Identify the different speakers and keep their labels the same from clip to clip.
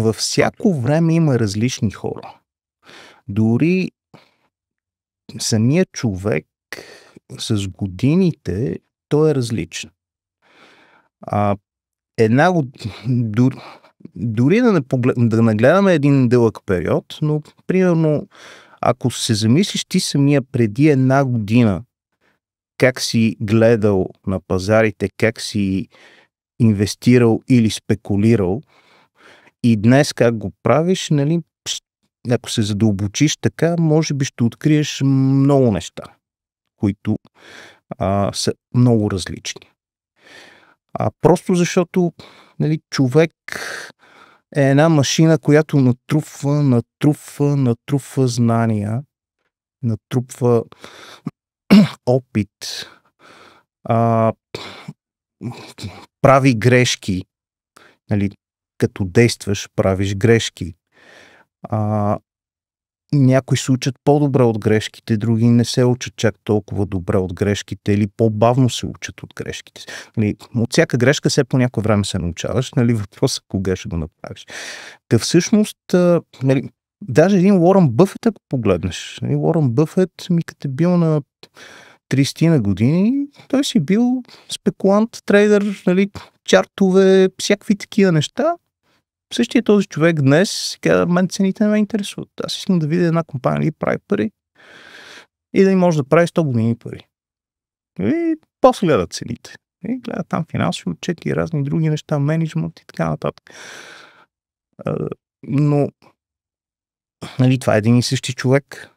Speaker 1: във всяко време има различни хора. Дори самият човек с годините той е различен. Дори да нагледаме един дълъг период, но примерно ако се замислиш ти самия преди една година как си гледал на пазарите, как си инвестирал или спекулирал и днес как го правиш, нали, ако се задълбочиш така, може би ще откриеш много неща, които са много различни. Просто защото, нали, човек е една машина, която натрупва знания, натрупва опит, прави грешки, нали, като действаш, правиш грешки. Някои се учат по-добре от грешките, други не се учат чак толкова добре от грешките или по-бавно се учат от грешките. Нали, от всяка грешка все по някое време се научаваш, нали, въпросът кога ще го направиш. Та всъщност, нали, даже един Уорън Бъфет, ако погледнеш, нали, Уорън Бъфет, като е бил на 30 на години, той си бил спекулант, трейдър, нали, чартове, всякакви такива неща. Същия този човек днес си казва, мен цените не ме интересуват. Аз искам да видя една компания ли прави пари и да им може да прави 100 години пари. И после гледа цените. И гледа там финансови отчети и разни други неща, менеджмент и така нататък. Но нали, това е един и същи човек.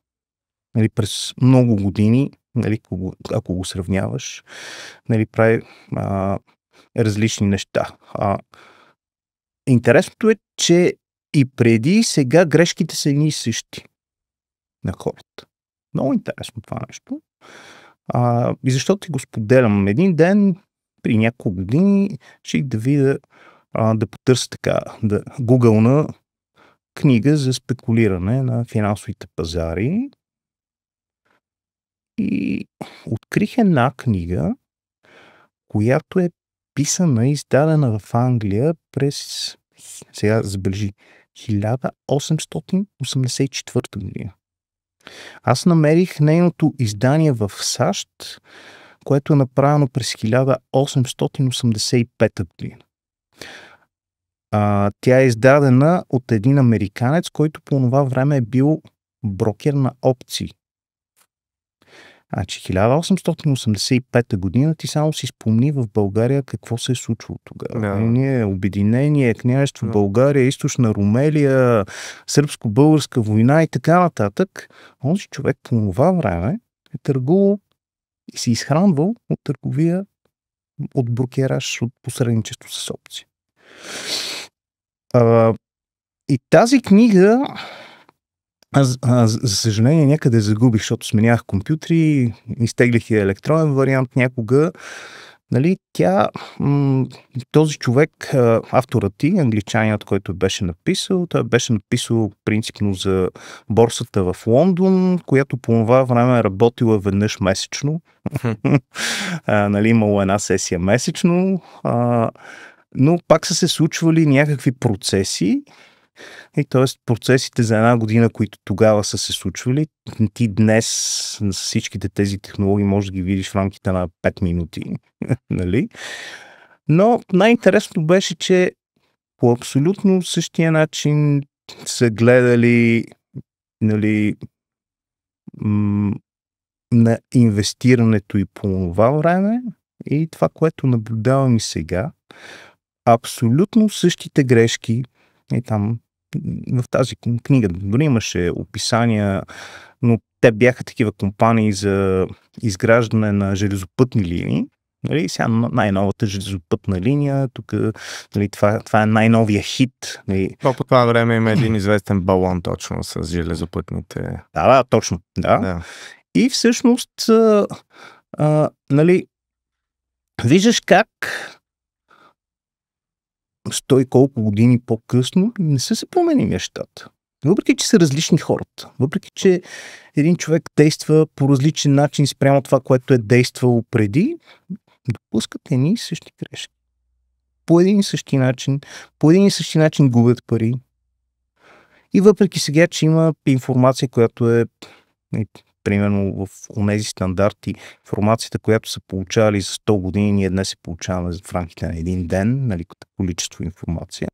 Speaker 1: Нали, през много години, нали, ако го сравняваш, нали, прави различни неща. Интересното е, че и преди и сега грешките са едни и същи на хората. Много интересно това нещо. И защото ти го споделям. Един ден, при няколко години, ще да видя, да потърся така, да гугълна книга за спекулиране на финансовите пазари. И открих една книга, която е писана и издадена в Англия през, сега забележи, 1884 година. Аз намерих нейното издание в САЩ, което е направено през 1885 година. Тя е издадена от един американец, който по това време е бил брокер на опции. 1885 година ти само си спомни в България какво се е случило тогава. Ние, Обединение, княжество България, Източна Румелия, Сръбско-българска война и така нататък. Онзи човек по това време е търгувал и се изхранвал от търговия, от брокераж, от посредничество с опции. И тази книга за съжаление някъде загубих, защото сменях компютри, изтеглих и електронен вариант някога. Нали, този човек, авторът ти, англичанинът, който беше написал, той беше написал принципно за борсата в Лондон, която по това време е работила веднъж месечно. Нали, имало една сесия месечно, но пак са се случвали някакви процеси. И т.е. процесите за една година, които тогава са се случвали, ти днес с всичките тези технологии можеш да ги видиш в рамките на 5 минути. Нали? Но най-интересното беше, че по абсолютно същия начин са гледали, нали, на инвестирането и по това време и това, което наблюдавам и сега. Абсолютно същите грешки и там в тази книга дори имаше описания, но те бяха такива компании за изграждане на железопътни линии. Нали, сега най-новата железопътна линия, тук, нали, това е най-новия хит. Нали.
Speaker 2: По това време има един известен балон точно с железопътните.
Speaker 1: Да, точно. Да. И всъщност, нали, виждаш как 100 и колко години по-късно не са се променили нещата. Въпреки, че са различни хората. Въпреки, че един човек действа по различен начин спрямо това, което е действало преди, допускат едни и същи грешки. По един и същи начин губят пари, И въпреки сега, че има информация, която е примерно в онези стандарти, информацията, която са получавали за 100 години, ние днес се получаваме в рамките на един ден, нали, като количество информация.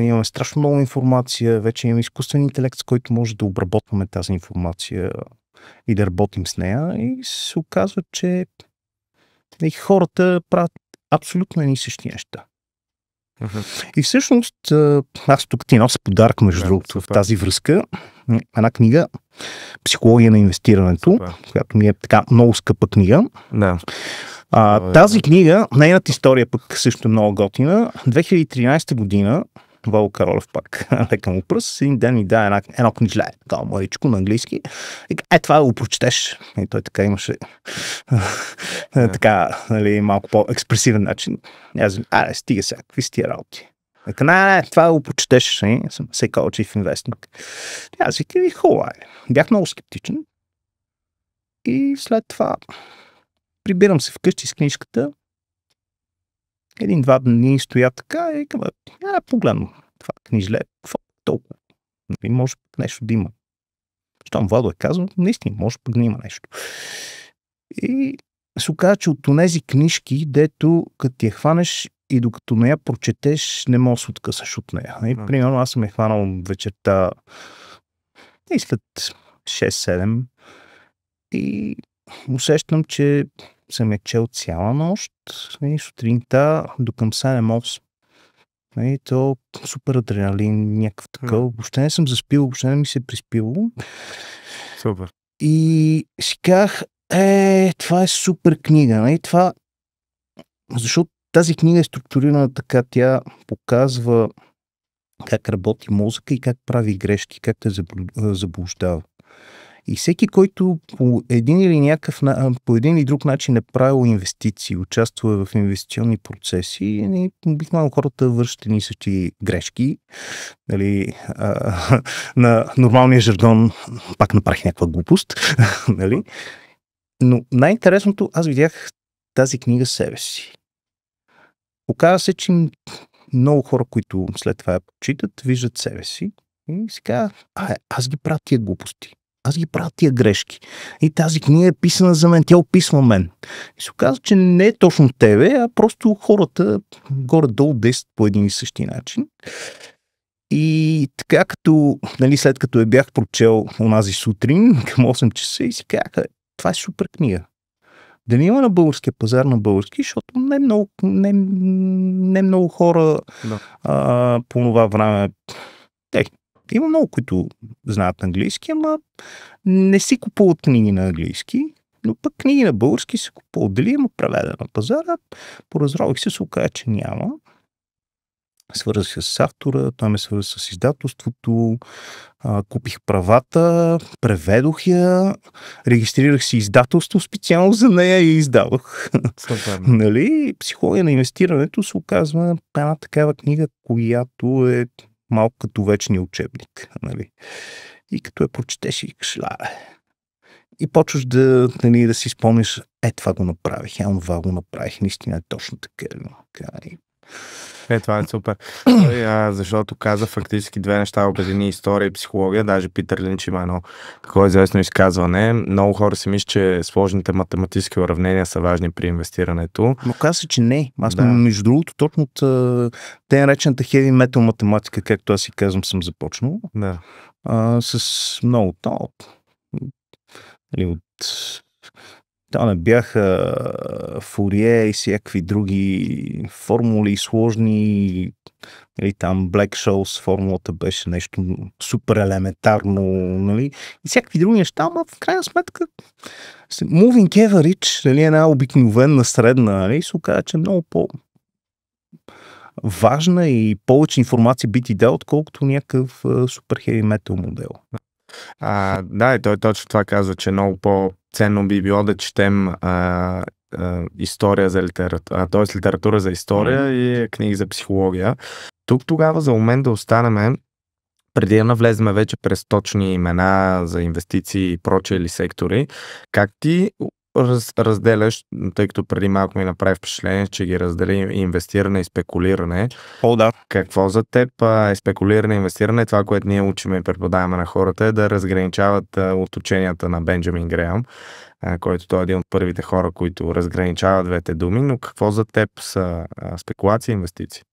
Speaker 1: Имаме страшно много информация, вече имаме изкуствен интелект, с който може да обработваме тази информация и да работим с нея. И се оказва, че хората правят абсолютно едни същи неща. И всъщност, аз тук ти нося подарък, между другото, в тази връзка. Една книга "Психология на инвестирането", която ми е така много скъпа книга.
Speaker 2: Да.
Speaker 1: Тази книга, нейната история пък също е много готина. 2013 година Вало Каролев пак, лека му пръст, един ден ми даде едно книжле, такова младичко на английски. И това да го прочетеш. И той така имаше така, нали, малко по-експресивен начин. И аз стига сега, какви са тия работи? Не, това да го прочетеш, съм psychology инвестник. Аз викам, хубаво е. Бях много скептичен. И след това прибирам се вкъщи с книжката. Един-два дни стоя така и казвам, погледам това книжле, какво толкова? Може пък нещо да има. Щом Владо е казал, наистина, може пък да има нещо. И се оказа, че от тези книжки, дето като ти я хванеш и докато не я прочетеш, не можеш да се откъсаш от нея. Примерно аз съм я хванал вечерта и след 6-7 и усещам, че съм я чел цяла нощ и сутринта до към 7-8. То супер адреналин, някакъв такъв. Въобще не съм заспил, въобще не ми се приспило.
Speaker 2: Супер.
Speaker 1: И си казах, това е супер книга. Това, защото тази книга е структурирана така, тя показва как работи мозъка и как прави грешки, как те заблуждава. И всеки, който по един или друг начин е правил инвестиции, участва в инвестиционни процеси, обикновено хората вършат едни същи грешки. Нали, на нормалния жаргон пак направих някаква глупост. Нали? Но най-интересното, аз видях тази книга себе си. Оказва се, че много хора, които след това я прочитат, виждат себе си и си казват, аз ги правя тия глупости. Аз ги правя тия грешки. И тази книга е писана за мен, тя описва мен. И се оказва, че не е точно тебе, а просто хората горе-долу действат по един и същи начин. И така като, нали, след като я бях прочел онази сутрин, към 8 часа и си казах, това е супер книга. Дали има на българския пазар на български, защото не много хора по това време. Има много, които знаят английски, ама не си купуват книги на английски, но пък книги на български се купуват. Дали има преведена на пазара, поразрових се оказа, че няма. Свързах се с автора, той ме свърза с издателството, купих правата, преведох я, регистрирах си издателство специално за нея и издавах. Нали? Психология на инвестирането се оказва една такава книга, която е малко като вечния учебник. Нали? И като я прочетеш и кажеш, и почваш да си спомниш, това го направих, това го направих, наистина е точно така.
Speaker 2: Това е супер. Защото каза фактически две неща, обедини история и психология. Даже Питър Линч има едно такова известно изказване. Много хора си мислят, че сложните математически уравнения са важни при инвестирането.
Speaker 1: Но каза се, че не. Аз между другото, точно от те наречената heavy metal математика, както аз си казвам, съм започнал.
Speaker 2: Да.
Speaker 1: С много от това не бяха Фурие и всякакви други формули сложни. Или там Black-Scholes формулата беше нещо супер елементарно. Нали? И всякакви други неща, но в крайна сметка Moving Average, нали, една обикновена средна, нали, се оказа, че е много по-важна и повече информация би ти дал, отколкото някакъв супер heavy metal модел.
Speaker 2: Да, и той точно това казва, че много по-ценно би било да четем история за литература, т.е. литература за история и книги за психология. Тук тогава за момент да останем, преди да навлезем вече през точни имена за инвестиции и прочие или сектори, как ти разделяш, тъй като преди малко ми направи впечатление, че ги раздели инвестиране и спекулиране.
Speaker 1: Да.
Speaker 2: Какво за теб е спекулиране и инвестиране? Това, което ние учим и преподаваме на хората, е да разграничават от ученията на Бенджамин Греъм, който той е един от първите хора, които разграничават двете думи, но какво за теб са спекулации и инвестиции?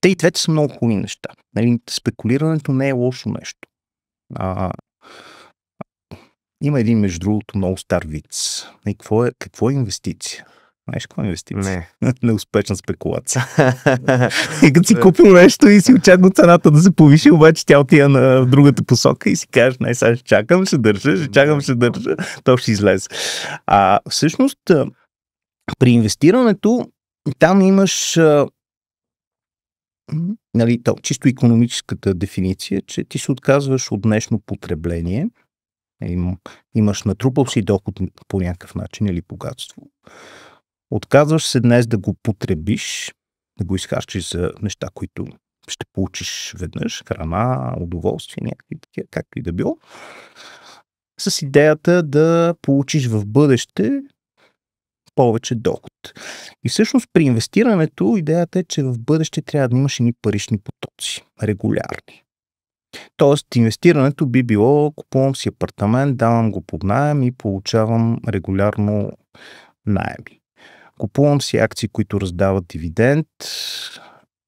Speaker 1: Те и двете са много хубави неща. Нали, спекулирането не е лошо нещо. Има един, между другото, много стар виц. Какво е инвестиция? Знаеш какво е инвестиция?
Speaker 2: Не.
Speaker 1: Неуспешна спекулация. И като си купил нещо и си очаква цената да се повиши, обаче тя отива в другата посока и си кажеш, сега ще чакам, ще държа, то ще излезе. Всъщност, при инвестирането, там имаш чисто икономическата дефиниция, че ти се отказваш от днешно потребление, имаш натрупал си доход по някакъв начин или богатство. Отказваш се днес да го потребиш, да го изхарчиш за неща, които ще получиш веднъж, храна, удоволствие, някакви такива, както и да било, с идеята да получиш в бъдеще повече доход. И всъщност при инвестирането идеята е, че в бъдеще трябва да имаш едни парични потоци, регулярни. Тоест, инвестирането би било, купувам си апартамент, давам го под наем и получавам регулярно наеми. Купувам си акции, които раздават дивиденд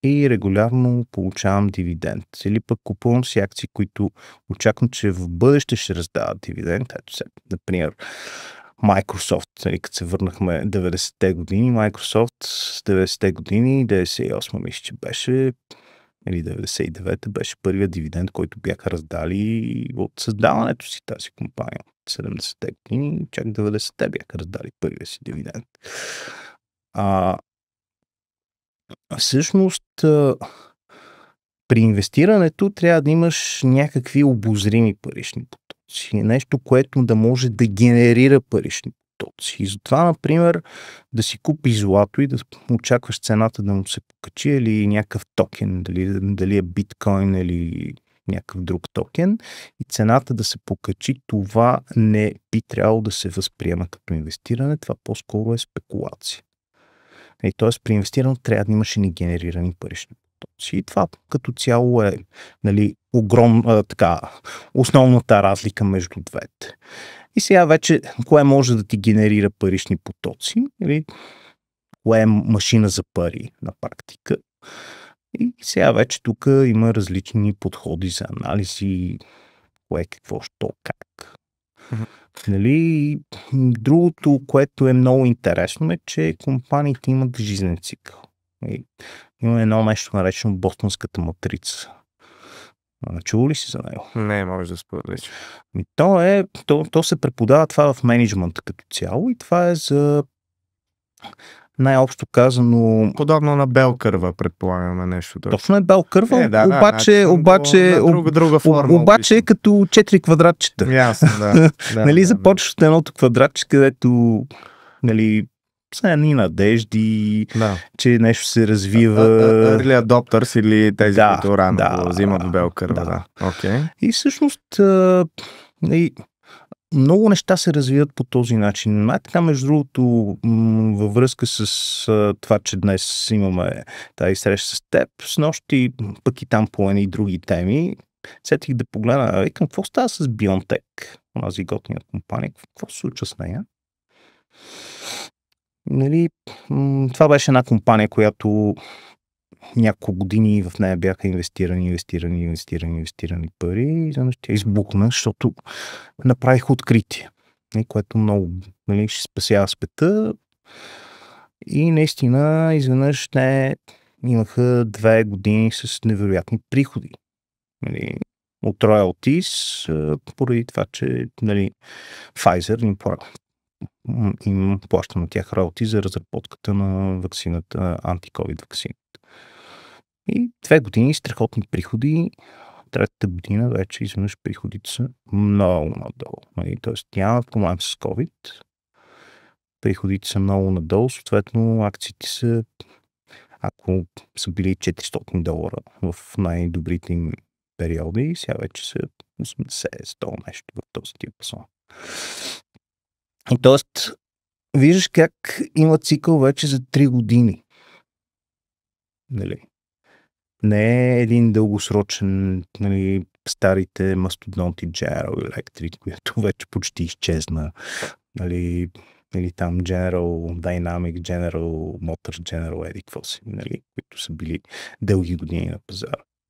Speaker 1: и регулярно получавам дивиденд. Или пък купувам си акции, които очаквам, че в бъдеще ще раздават дивиденд. Ето сега, например, Microsoft, като се върнахме 90-те години, Microsoft 90-те години, 98 мисля, че беше, или 99-та беше първият дивиденд, който бяха раздали от създаването си тази компания. 70-те години, чак 90-те бяха раздали първия си дивиденд. Всъщност, при инвестирането трябва да имаш някакви обозрими парични потоци. Нещо, което да може да генерира парични потоци. И затова, например, да си купиш злато и да очакваш цената да му се покачи или някакъв токен, дали е биткоин или някакъв друг токен и цената да се покачи, това не би трябвало да се възприема като инвестиране, това по-скоро е спекулация. Т.е. при инвестирането трябва да имаш и генерирани парични потоци. И това като цяло е основната разлика между двете. И сега вече, кое може да ти генерира парични потоци? Или кое е машина за пари на практика? И сега вече тук има различни подходи за анализи, кое, какво, що, как. Нали? Другото, което е много интересно е, че компаниите имат жизнен цикъл. Има едно нещо наречено Бостонската матрица. Чува ли си за него?
Speaker 2: Не, може да споделиш.
Speaker 1: То се преподава това в мениджмънта като цяло и това е за най-общо казано...
Speaker 2: Подобно на бел кърва, предполагаме нещо.
Speaker 1: Точно е бел кърва,
Speaker 2: друга форма.
Speaker 1: Обаче е като 4 квадратчета.
Speaker 2: Ясно, да.
Speaker 1: Започваш от едното квадратче, където са едни надежди, че нещо се развива.
Speaker 2: Или адоптърс, или тези, които рано го взимат в бел кърва. Okay.
Speaker 1: И всъщност много неща се развиват по този начин. Така, между другото, във връзка с това, че днес имаме тази среща с теб, с нощи, пък и там по едни други теми, сетих да погледна, какво става с BioNTech, онази готина компания, какво се случва с нея? Това беше една компания, която няколко години в нея бяха инвестирани пари и заднъж тя избухна, защото направих откритие, което много ще спасява света и наистина изведнъж те имаха 2 години с невероятни приходи. От royalties, поради това, че Pfizer им плаща на тях royalties за разработката на ваксината, антиковид ваксината. И 2 години страхотни приходи, 3-та година вече изведнъж приходите са много надолу. Тоест нямат проблем с COVID, приходите са много надолу, съответно акциите са, ако са били $400 в най-добрите им периоди, сега вече са 80-100 нещо в този диапазон. И т.е. виждаш как има цикъл вече за 3 години. Нали? Не е един дългосрочен, нали, старите мастодонти General Electric, които вече почти изчезна. Нали, или там General Dynamic, General Motors, General Eddie, какво си, нали, които са били дълги години на пазара.